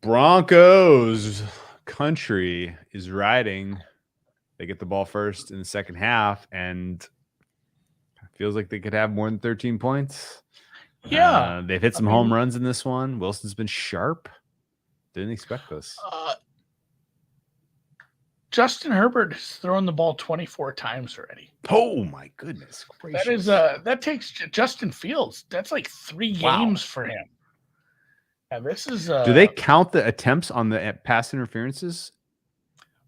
Broncos country is riding. They get the ball first in the second half, and it feels like they could have more than 13 points. Yeah. They've hit some home runs in this one. Wilson's been sharp. Didn't expect this. Justin Herbert has thrown the ball 24 times already. Oh my goodness gracious! That takes Justin Fields. That's like 3 games for him. And this is. Do they count the attempts on the pass interferences?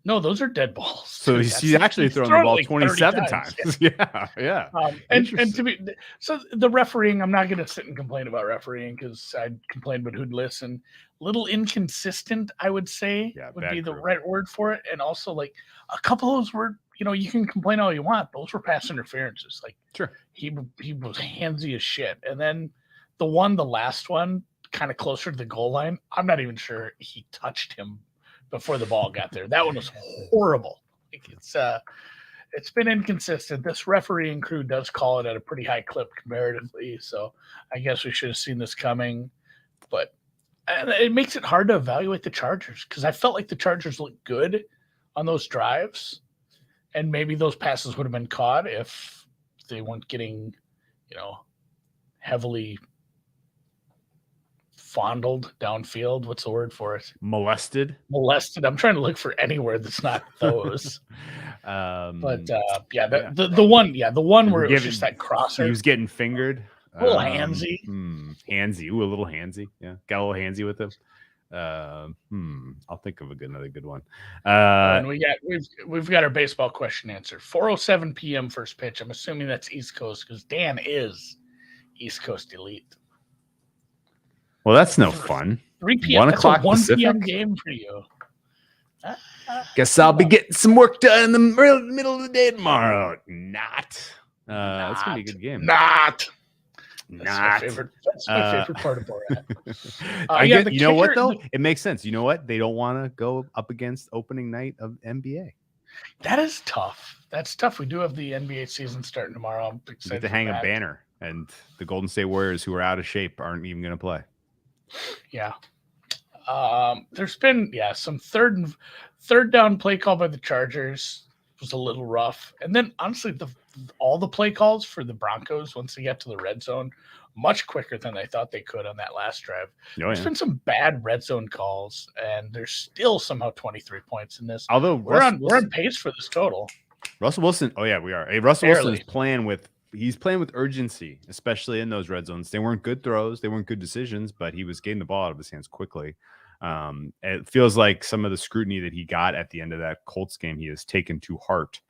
No, those are dead balls. So he's actually thrown the ball like 27 times. Yeah. And to be so the refereeing, I'm not going to sit and complain about refereeing because I'd complain, but who'd listen? Little inconsistent, I would say, would be the right word for it. And also, like a couple of those were, you can complain all you want. Those were pass interferences. Like, sure, he was handsy as shit. And then the last one, kind of closer to the goal line, I'm not even sure he touched him before the ball got there. That one was horrible. Like it's been inconsistent. This refereeing crew does call it at a pretty high clip comparatively, so I guess we should have seen this coming. But it makes it hard to evaluate the Chargers because I felt like the Chargers looked good on those drives, and maybe those passes would have been caught if they weren't getting, heavily fondled downfield. What's the word for it? Molested. I'm trying to look for anywhere that's not those. The one where it was just that crosser. He was getting fingered. A little handsy. Handsy. Ooh, a little handsy. Yeah. Got a little handsy with him. I'll think of another good one. And we've got our baseball question answer. 4:07 p.m. first pitch. I'm assuming that's East Coast because Dan is East Coast elite. Well, that's no fun. 3 p.m. 1 o'clock 1 Pacific. p.m. game for you. Guess I'll be getting some work done in the middle of the day tomorrow. Not. That's gonna be a good game. That's my favorite part of Borat. You know what though? It makes sense. You know what? They don't want to go up against opening night of NBA. That is tough. That's tough. We do have the NBA season starting tomorrow. I'm excited to hang a banner, and the Golden State Warriors, who are out of shape, aren't even going to play. Yeah. There's been some third down play call by the Chargers was a little rough, and then honestly all the play calls for the Broncos once they get to the red zone much quicker than they thought they could on that last drive. There's been some bad red zone calls, and there's still somehow 23 points in this. Although we're on pace for this total. Russell Wilson. Oh yeah, we are. Hey, Russell Wilson is playing with urgency, especially in those red zones. They weren't good throws. They weren't good decisions, but he was getting the ball out of his hands quickly. It feels like some of the scrutiny that he got at the end of that Colts game, he has taken to heart.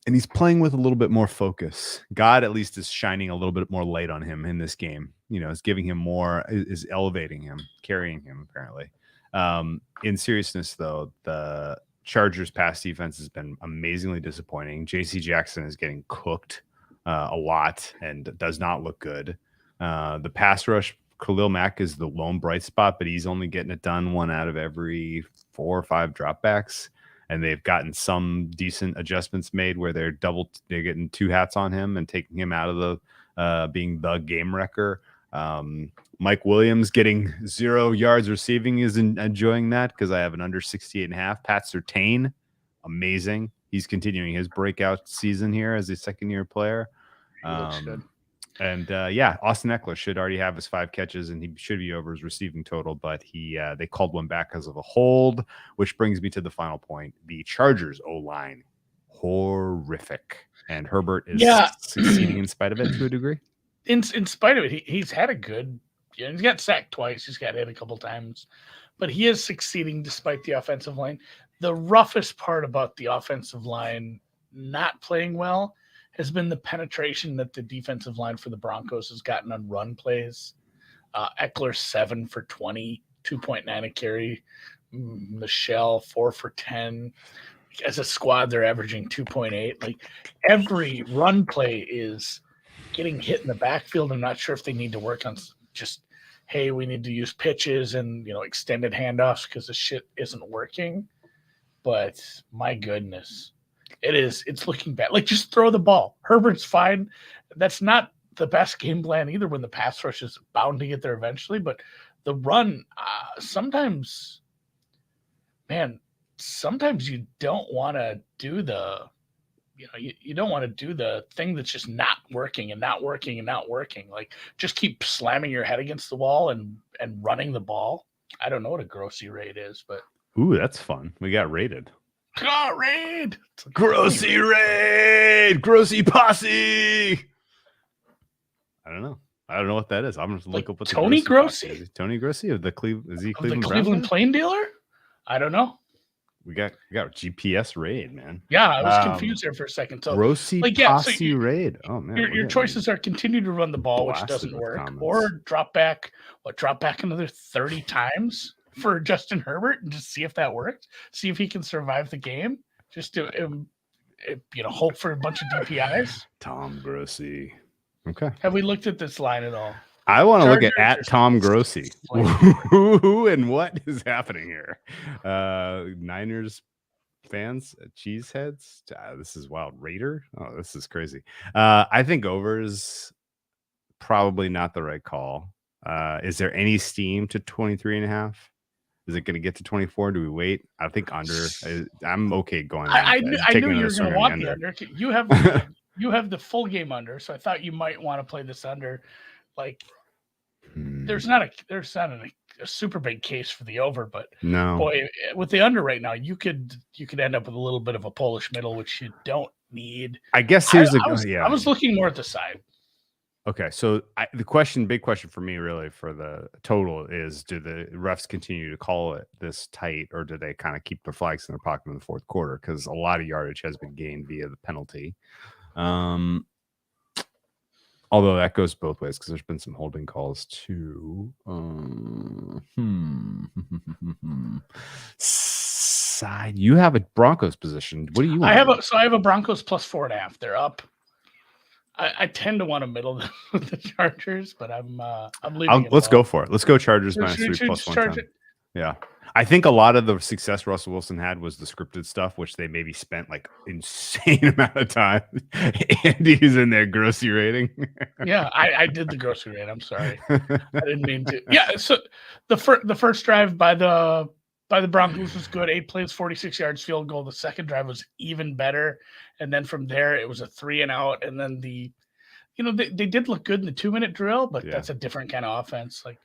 And he's playing with a little bit more focus. God at least is shining a little bit more light on him in this game. Is giving him more, is elevating him, carrying him, apparently. In seriousness, though, the Chargers pass defense has been amazingly disappointing. J.C. Jackson is getting cooked a lot and does not look good. The pass rush, Khalil Mack is the lone bright spot, but he's only getting it done 1 out of every 4 or 5 dropbacks. And they've gotten some decent adjustments made where they're getting 2 hats on him and taking him out of the being the game wrecker. Mike Williams getting 0 yards receiving is enjoying that because I have an under 68.5. Pat Surtain, amazing. He's continuing his breakout season here as a second-year player. Austin Eckler should already have his 5 catches and he should be over his receiving total, but they called one back because of a hold, which brings me to the final point. The Chargers O-line, horrific. And Herbert is succeeding in spite of it to a degree. In spite of it, he's had a good he's got sacked twice, he's got hit a couple times, but he is succeeding despite the offensive line. The roughest part about the offensive line not playing well has been the penetration that the defensive line for the Broncos has gotten on run plays. Eckler 7 for 20, 2.9 a carry. Michelle 4 for 10. As a squad, they're averaging 2.8. Like every run play is getting hit in the backfield. I'm not sure if they need to work on just, hey, we need to use pitches and extended handoffs because the shit isn't working. But my goodness. It's looking bad. Like, just throw the ball. Herbert's fine. That's not the best game plan either when the pass rush is bound to get there eventually. But the run, sometimes, man, sometimes you don't want to do the, you don't want to do the thing that's just not working and not working and not working. Like just keep slamming your head against the wall and running the ball. I don't know what a Grossy raid is, but ooh, that's fun. We got raided. Raid! Like Grossy raid! Grossy posse! I don't know. I don't know what that is. I'm going to look up what Tony Grossy. Is it Tony Grossy of the Cleveland? Is he Cleveland? The Cleveland Plain Dealer? I don't know. We got GPS raid, man. Yeah, I was confused there for a second. So Grossy posse raid. Oh man, your choices are continue to run the ball, which doesn't work, or drop back another 30 times for Justin Herbert and just see if that worked. See if he can survive the game. Just to hope for a bunch of DPIs. Tom Grossy. Okay. Have we looked at this line at all? I want to look at Tom Grossy. Who and what is happening here? Niners fans, cheeseheads. This is wild. Raider. Oh, this is crazy. I think over is probably not the right call. Is there any steam to 23.5? Is it going to get to 24? Do we wait? I think under. I'm okay going. I knew you were going to want the under. You have the full game under, so I thought you might want to play this under. Like, there's not a super big case for the over, but no, boy, with the under right now, you could end up with a little bit of a Polish middle, which you don't need. I guess I was looking more at the side. Okay, so big question for me, really, for the total is: do the refs continue to call it this tight, or do they kind of keep their flags in their pocket in the fourth quarter? Because a lot of yardage has been gained via the penalty. Although that goes both ways because there's been some holding calls too. Side, you have a Broncos position. What do you want? I have a Broncos plus 4.5. They're up. I tend to want to middle with the Chargers, but I'm leaving. Let's go for it. Let's go Chargers minus 3 plus 110. Yeah. I think a lot of the success Russell Wilson had was the scripted stuff, which they maybe spent like insane amount of time. Andy's in there grocery rating. Yeah, I did the grocery rate. I'm sorry, I didn't mean to. Yeah, so the first drive by the Broncos was good. 8 plays, 46 yards, field goal. The second drive was even better, and then from there it was a 3 and out. And then they did look good in the 2-minute drill, but that's a different kind of offense. Like.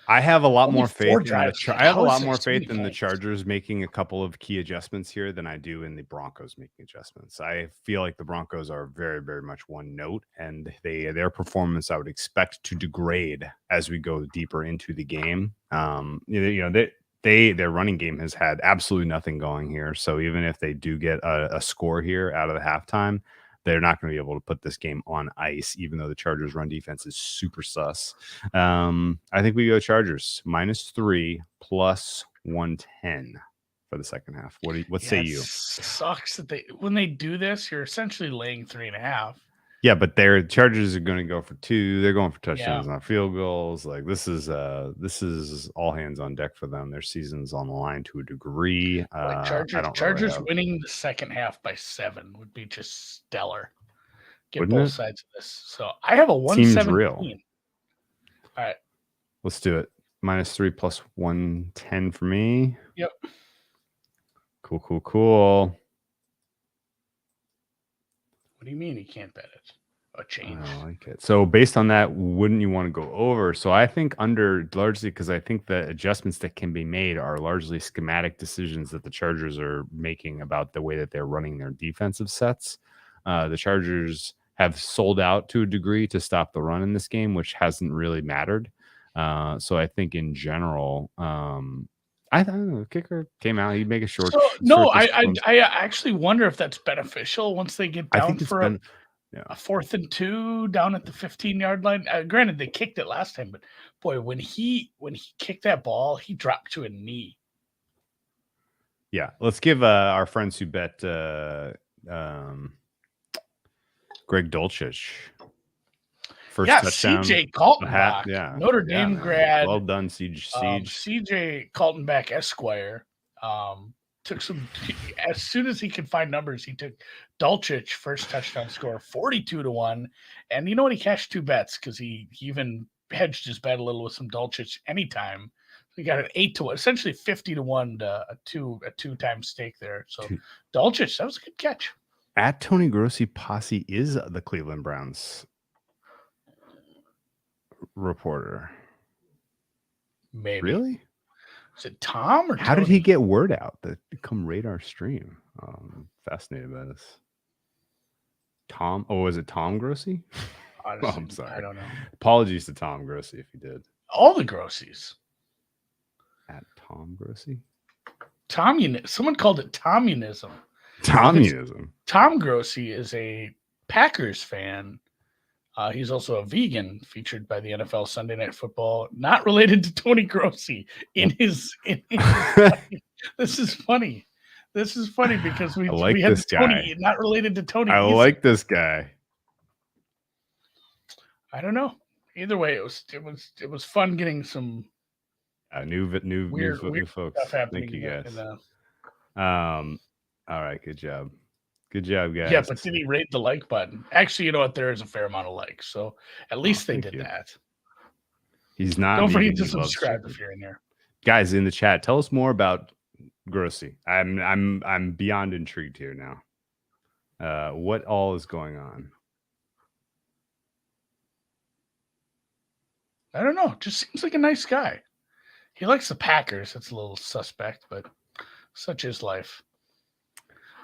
I have a lot more faith. I have a lot more faith in the Chargers making a couple of key adjustments here than I do in the Broncos making adjustments. I feel like the Broncos are very, very much one note, and their performance I would expect to degrade as we go deeper into the game. Their running game has had absolutely nothing going here. So even if they do get a score here out of the halftime, they're not going to be able to put this game on ice, even though the Chargers' run defense is super sus. I think we go Chargers minus 3 plus 110 for the second half. What say you? Sucks that when they do this, you're essentially laying 3.5. Yeah, but their Chargers are going to go for 2. They're going for touchdowns, not field goals. Like this is all hands on deck for them. Their season's on the line to a degree. Chargers winning the second half by 7 would be just stellar. Get both sides of this. So I have a 117. Seems real. All right, let's do it. Minus 3 plus 110 for me. Yep. Cool. What do you mean you can't bet it? A change. I like it. So based on that, wouldn't you want to go over? So I think under largely because I think the adjustments that can be made are largely schematic decisions that the Chargers are making about the way that they're running their defensive sets. The Chargers have sold out to a degree to stop the run in this game, which hasn't really mattered. So I think in general, I don't know. The kicker came out. He'd make a short. I actually wonder if that's beneficial once they get down for a 4th and 2 down at the 15-yard line. Granted, they kicked it last time, but boy, when he kicked that ball, he dropped to a knee. Yeah, let's give our friends who bet Greg Dulcich. First touchdown. CJ Kaltenbach, Notre Dame grad. Well done, Siege. CJ Kaltenbach Esquire took some as soon as he could find numbers. He took Dulcich first touchdown score 42-1, and you know what? He cashed 2 bets because he even hedged his bet a little with some Dulcich anytime. We got an 8-1, essentially 50-1 a two-time stake there. So Dulcich, that was a good catch. At Tony Grossi Posse is the Cleveland Browns reporter. Maybe. Really? Is it Tom or how Tony? did he get word out that come raid our stream? I'm fascinated by this. Tom? Oh, was it Tom Grossi? Honestly, I'm sorry. I don't know. Apologies to Tom Grossi if he did. All the Grossies. At Tom Grossi? Someone called it Tomunism. Tomunism. Tom Grossi is a Packers fan. He's also a vegan, featured by the NFL Sunday Night Football. Not related to Tony Grossi. This is funny. This is funny because we had this Tony, guy. Not related to Tony. I like this guy. I don't know. Either way, it was fun getting some new folks. Stuff happening. Thank you guys. All right, good job. Good job, guys. Yeah, but did he rate the like button? Actually, you know what? There is a fair amount of likes, so at least they did that. He's not. Don't forget to subscribe if you're in there. Guys in the chat, tell us more about Grossi. I'm beyond intrigued here now. What all is going on? I don't know. Just seems like a nice guy. He likes the Packers. It's a little suspect, but such is life.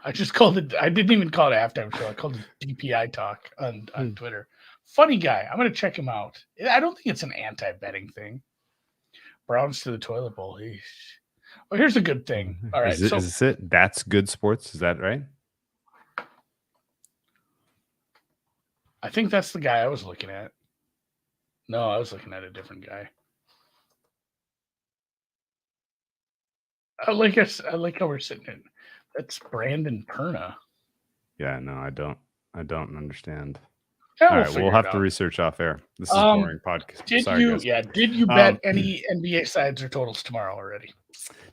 I just called it. I didn't even call it halftime show. I called it DPI talk on Twitter. Funny guy. I'm going to check him out. I don't think it's an anti-betting thing. Browns to the toilet bowl. Well, here's a good thing. All right. Is this it? That's good sports. Is that right? I think that's the guy I was looking at. No, I was looking at a different guy. I like how we're sitting in. That's Brandon Perna. Yeah, no, I don't understand. Yeah, all right, we'll have to research off air. This is boring podcast. Did you bet any NBA sides or totals tomorrow already?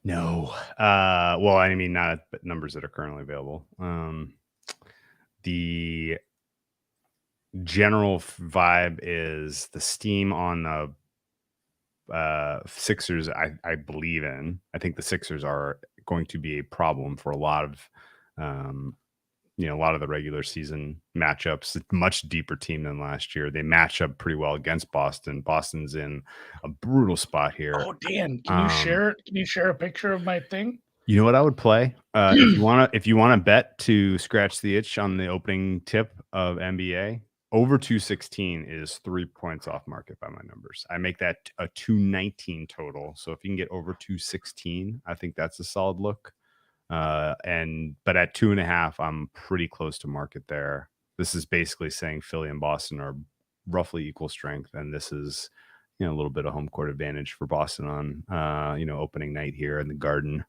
No. Well, I mean, not at numbers that are currently available. The general vibe is the steam on the Sixers. I believe in. I think the Sixers are going to be a problem for a lot of a lot of the regular season matchups. It's a much deeper team than last year. They match up pretty well against Boston. Boston's in a brutal spot here. Oh, Dan, can you share a picture of my thing? You know what I would play? If you wanna bet to scratch the itch on the opening tip of NBA, over 216 is 3 points off market by my numbers. I make that a 219 total. So if you can get over 216, I think that's a solid look. But at 2.5, I'm pretty close to market there. This is basically saying Philly and Boston are roughly equal strength, and this is a little bit of home court advantage for Boston on opening night here in the Garden.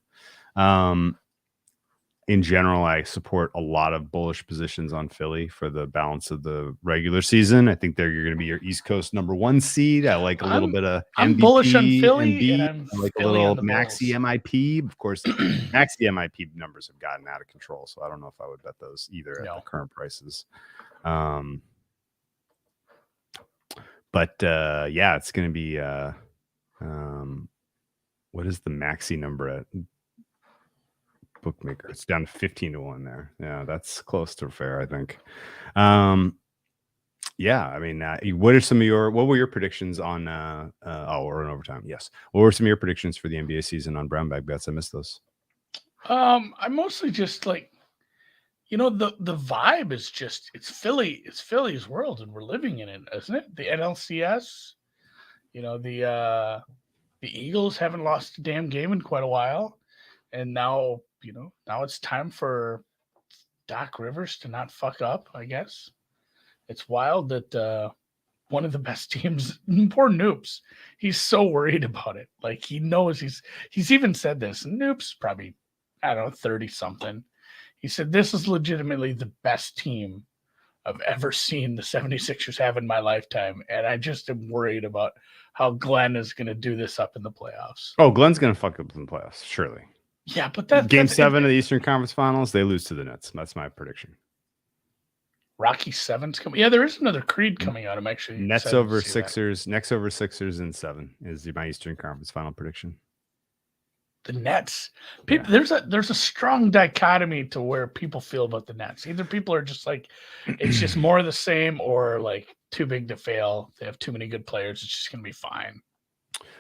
In general, I support a lot of bullish positions on Philly for the balance of the regular season. I think they're going to be your East Coast #1 seed. I like a little bit of I'm MVP, bullish on Philly, MB. and I'm I like Philly a little on the Maxi Bulls. MIP. Of course, Maxi MIP numbers have gotten out of control, so I don't know if I would bet those either at the current prices. But it's going to be what is the Maxi number at bookmaker? It's down to 15-1 there. Yeah, that's close to fair, I think. I mean, what were your predictions on we're in overtime? Yes. What were some of your predictions for the NBA season on brown bag bets? I missed those. I mostly just like, the vibe is just, it's Philly's world, and we're living in it, isn't it? The NLCS, the Eagles haven't lost a damn game in quite a while, and now it's time for Doc Rivers to not fuck up, I guess. It's wild that one of the best teams, poor Noops, he's so worried about it. Like, he knows he's even said this. Noops probably, 30-something. He said, this is legitimately the best team I've ever seen the 76ers have in my lifetime. And I just am worried about how Glenn is going to do this up in the playoffs. Oh, Glenn's going to fuck up in the playoffs, surely. Yeah, but Game 7 of the Eastern Conference Finals, they lose to the Nets. That's my prediction. Rocky 7's coming. Yeah, there is another Creed coming out. I'm actually Nets over Sixers. Nets over Sixers in 7 is my Eastern Conference final prediction. The Nets. People, there's a strong dichotomy to where people feel about the Nets. Either people are just like, it's just more of the same, or like too big to fail. They have too many good players. It's just gonna be fine.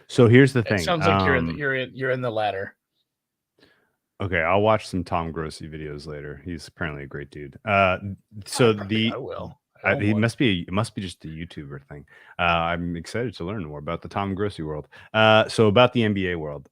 So here's the thing. It sounds like you're in the latter. Okay, I'll watch some Tom Grossi videos later. He's apparently a great dude. I will. It must be just a YouTuber thing. I'm excited to learn more about the Tom Grossi world. So about the NBA world.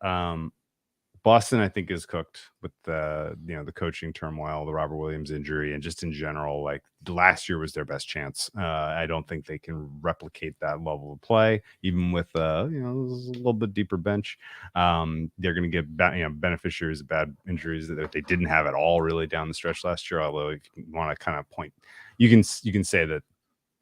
Boston, I think, is cooked with the coaching turmoil, the Robert Williams injury, and just in general, like last year was their best chance. I don't think they can replicate that level of play, even with a little bit deeper bench. They're going to get beneficiaries of bad injuries that they didn't have at all really down the stretch last year. Although if you want to kind of point, you can say that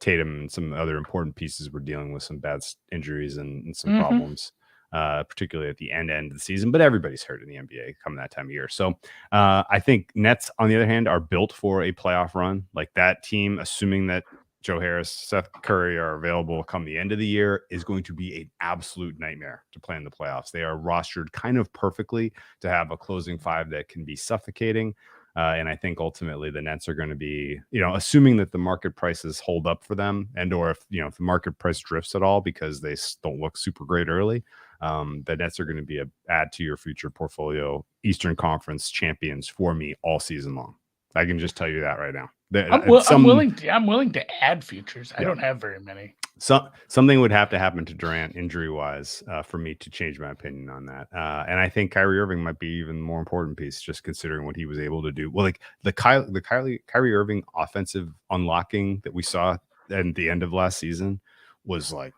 Tatum and some other important pieces were dealing with some bad injuries and some problems. Particularly at the end of the season, but everybody's hurt in the NBA come that time of year. So I think Nets, on the other hand, are built for a playoff run. Like that team, assuming that Joe Harris, Seth Curry are available come the end of the year, is going to be an absolute nightmare to play in the playoffs. They are rostered kind of perfectly to have a closing 5 that can be suffocating. And I think ultimately the Nets are going to be, assuming that the market prices hold up for them, or if the market price drifts at all because they don't look super great early, the Nets are going to be a add to your future portfolio Eastern Conference champions for me all season long. I can just tell you that right now. I'm willing to add futures. I don't have very many. Something would have to happen to Durant injury wise for me to change my opinion on that. And I think Kyrie Irving might be even more important piece, just considering what he was able to do. Well, like the Kyrie Irving offensive unlocking that we saw at the end of last season was like,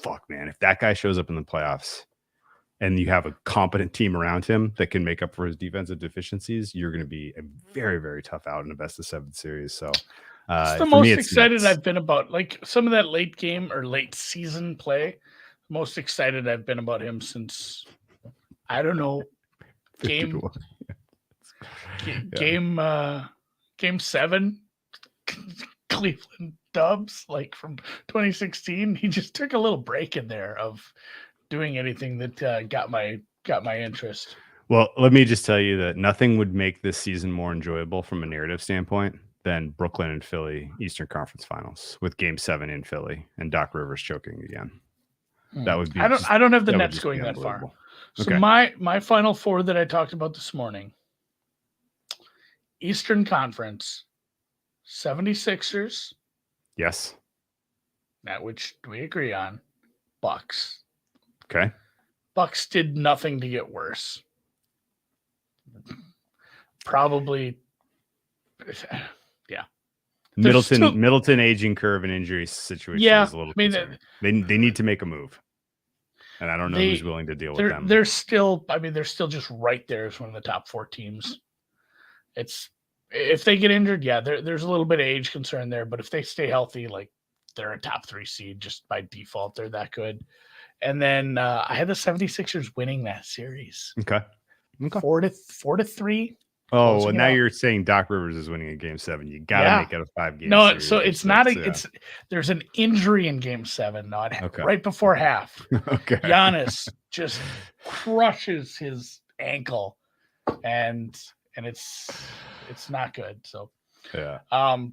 fuck, man. If that guy shows up in the playoffs and you have a competent team around him that can make up for his defensive deficiencies, you're going to be a very, very tough out in a best of 7 series. So it's the most excited I've been about, like some of that late game or late season play. Most excited I've been about him since, I don't know, game 7 Cleveland Dubs, like from 2016. He just took a little break in there of doing anything that got my interest. Well, let me just tell you that nothing would make this season more enjoyable from a narrative standpoint than Brooklyn and Philly Eastern Conference Finals with Game 7 in Philly and Doc Rivers choking again. That would be. I don't have the Nets going that far. So my final 4 that I talked about this morning: Eastern Conference, 76ers. Yes. That which we agree on. Bucks. Okay. Bucks did nothing to get worse. Probably. Yeah. Middleton aging curve and injury situation is a little concerning. They need to make a move. And I don't know who's willing to deal with them. They're still just right there as one of the top 4 teams. If they get injured, there's a little bit of age concern there, but if they stay healthy, like they're a top 3 seed just by default. They're that good. And then I had the 76ers winning that series. Okay. 4-3. Oh, well, now you're saying Doc Rivers is winning a Game 7. You got to make it a 5-game series. So it's not there's an injury in Game 7, right before half. Okay. Giannis just crushes his ankle, and it's not good. So yeah.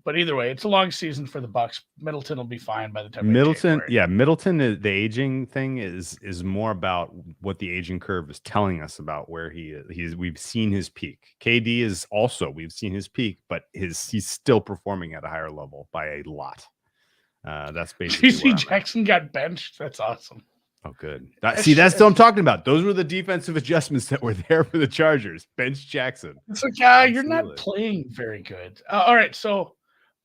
But either way, it's a long season for the Bucks. Middleton will be fine by the time. Middleton, the aging thing is more about what the aging curve is telling us about where he is. We've seen his peak. KD is also, we've seen his peak, but he's still performing at a higher level by a lot. That's basically. GC Jackson got benched. That's awesome. Oh, good. That's what I'm talking about. Those were the defensive adjustments that were there for the Chargers. Bench Jackson. It's like, you're not playing very good. All right, so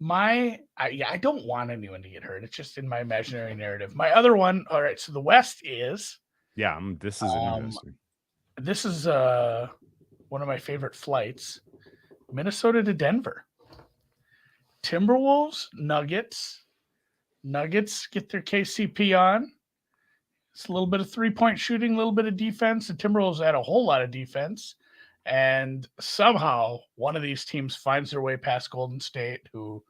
I don't want anyone to get hurt. It's just in my imaginary narrative. My other one. All right, so the West is. Yeah, this is interesting. This is one of my favorite flights. Minnesota to Denver. Timberwolves, Nuggets. Nuggets get their KCP on. It's a little bit of 3-point shooting, a little bit of defense. The Timberwolves had a whole lot of defense. And somehow one of these teams finds their way past Golden State, who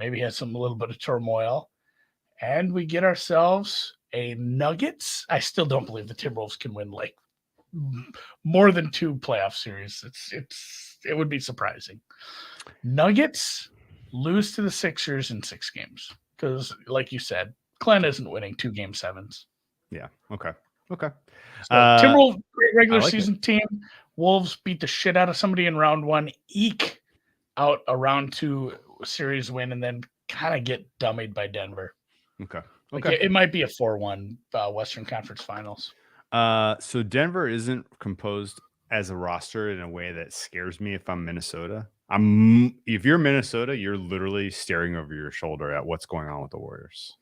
maybe has a little bit of turmoil, and we get ourselves a Nuggets. I still don't believe the Timberwolves can win like more than 2 playoff series. It would be surprising. Nuggets lose to the Sixers in 6 games because, like you said, Glenn isn't winning 2 game 7s. Yeah. Okay. So Timberwolves, great regular season it. team. Wolves beat the shit out of somebody in round 1, eke out a round 2 series win, and then kind of get dummied by Denver. Okay. It might be a 4-1 Western Conference Finals. So Denver isn't composed as a roster in a way that scares me if I'm Minnesota. If you're Minnesota, you're literally staring over your shoulder at what's going on with the Warriors.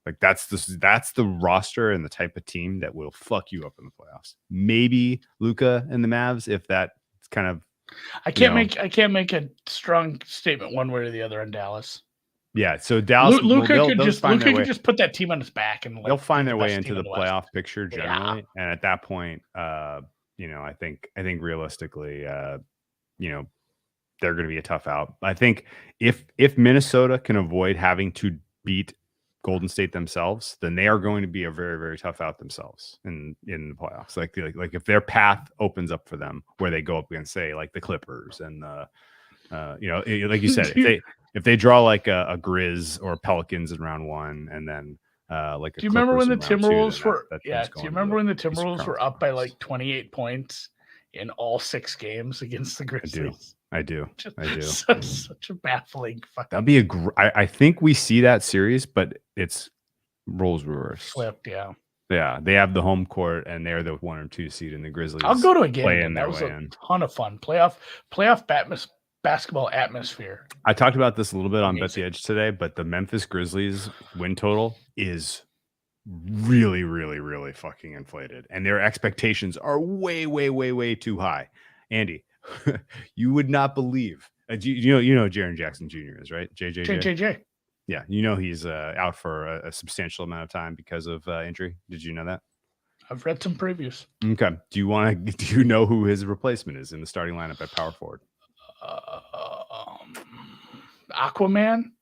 Like that's the roster and the type of team that will fuck you up in the playoffs. Maybe Luka and the Mavs, if that kind of. I can't make a strong statement one way or the other on Dallas. Yeah, so Dallas, Luka could just put that team on his back and they'll find their way into the playoff picture generally. Yeah. And at that point, I think realistically, they're going to be a tough out. I think if Minnesota can avoid having to beat Golden State themselves, then they are going to be a very, very tough out themselves in the playoffs. Like if their path opens up for them, where they go up against, say, like the Clippers and like you said, if they draw like a Grizz or Pelicans in round 1, and then like do you remember when the Timberwolves were? Do you remember when the Timberwolves were up by like 28 points in all 6 games against the Grizzlies? I do. Such a baffling fucking. That'd be I think we see that series, but it's roles reversed. Flipped, yeah. Yeah, they have the home court, and they're the 1 or 2 seed in the Grizzlies. I'll go to a game. That was a ton of fun. Playoff basketball atmosphere. I talked about this a little bit on Bet the Edge today, but the Memphis Grizzlies win total is really, really, really fucking inflated, and their expectations are way, way, way, way too high. Andy, you would not believe. You know Jaren Jackson Jr. is, right? JJJ. Yeah, he's out for a substantial amount of time because of injury. Did you know that? I've read some previews. Okay. Do you know who his replacement is in the starting lineup at power forward? Aquaman.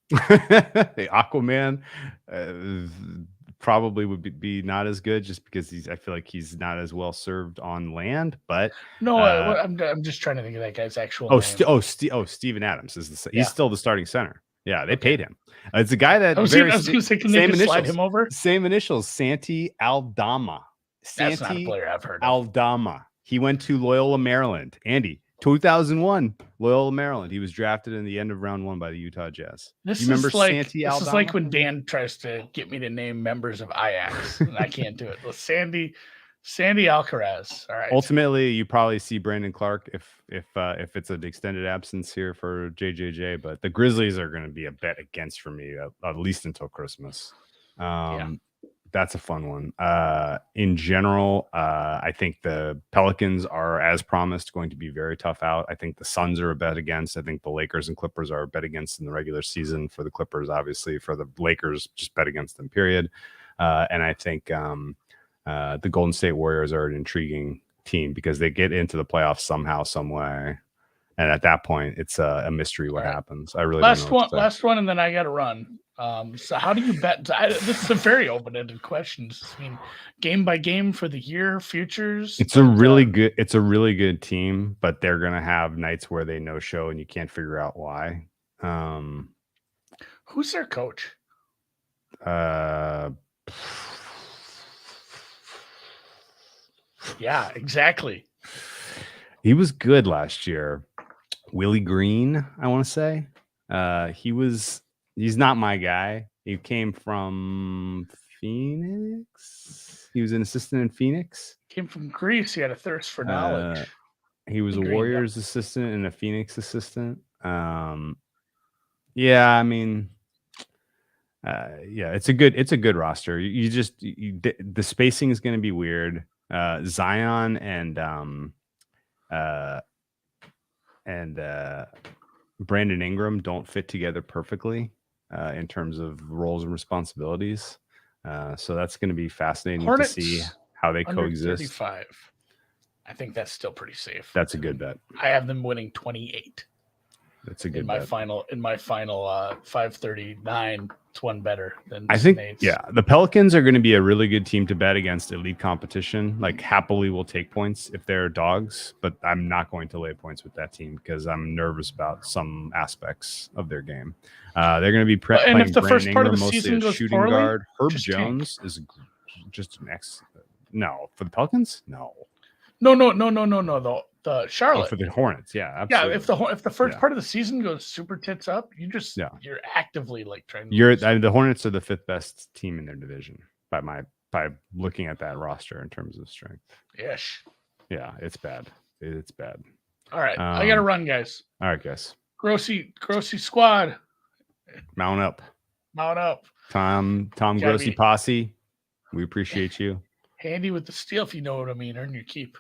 Aquaman probably would be not as good, just because I feel like he's not as well served on land. But no, I'm just trying to think of that guy's actual name. Steven Adams is he's still the starting center. Yeah, they paid him. It's a guy that I was going to say, can they just slide him over? Same initials, Santi Aldama. That's not a player I've heard of. Aldama. He went to Loyola, Maryland. Andy, 2001, Loyola, Maryland. He was drafted in the end of round 1 by the Utah Jazz. This is like when Dan tries to get me to name members of Ajax, and I can't do it. Well, Sandy Alcaraz. All right. Ultimately, you probably see Brandon Clark if it's an extended absence here for JJJ, but the Grizzlies are going to be a bet against for me, at least until Christmas. That's a fun one. In general, I think the Pelicans are, as promised, going to be very tough out. I think the Suns are a bet against. I think the Lakers and Clippers are a bet against in the regular season. For the Clippers, obviously. For the Lakers, just bet against them, period. And I think the Golden State Warriors are an intriguing team because they get into the playoffs somehow, some way. And at that point, it's a mystery what happens. I really last one, and then I got to run. So how do you bet? This is a very open-ended question. I mean, game by game for the year, futures. It's a really good team, but they're gonna have nights where they no show and you can't figure out why. Who's their coach? Yeah, exactly. He was good last year. Willie Green, I want to say. He's not my guy. He came from Phoenix. He was an assistant in Phoenix. Came from Greece. He had a thirst for knowledge. He was a Warriors assistant and a Phoenix assistant. Yeah, it's a good roster. The spacing is going to be weird. Zion and Brandon Ingram don't fit together perfectly in terms of roles and responsibilities. So that's going to be fascinating to see how they coexist. 35. I think that's still pretty safe. That's a good bet. I have them winning 28. That's a good in my bet. final 539. It's one better than I think. Nate's. Yeah, the Pelicans are going to be a really good team to bet against elite competition. Like happily will take points if they're dogs, but I'm not going to lay points with that team because I'm nervous about some aspects of their game. They're going to be playing if the Brandon first part of Ingram, the mostly season a goes shooting poorly, guard. Herb just Jones is just an No, for the Pelicans, no. No. The Charlotte. Oh, for the Hornets, yeah, absolutely. Yeah, if the first part of the season goes super tits up, you're actively like trying to the Hornets are the 5th best team in their division by looking at that roster in terms of strength. Yes. Yeah, it's bad. It's bad. All right, I gotta run, guys. All right, guys. Grossy squad. Mount up. Tom Grossy posse. We appreciate you. Handy with the steel, if you know what I mean. Earn your keep.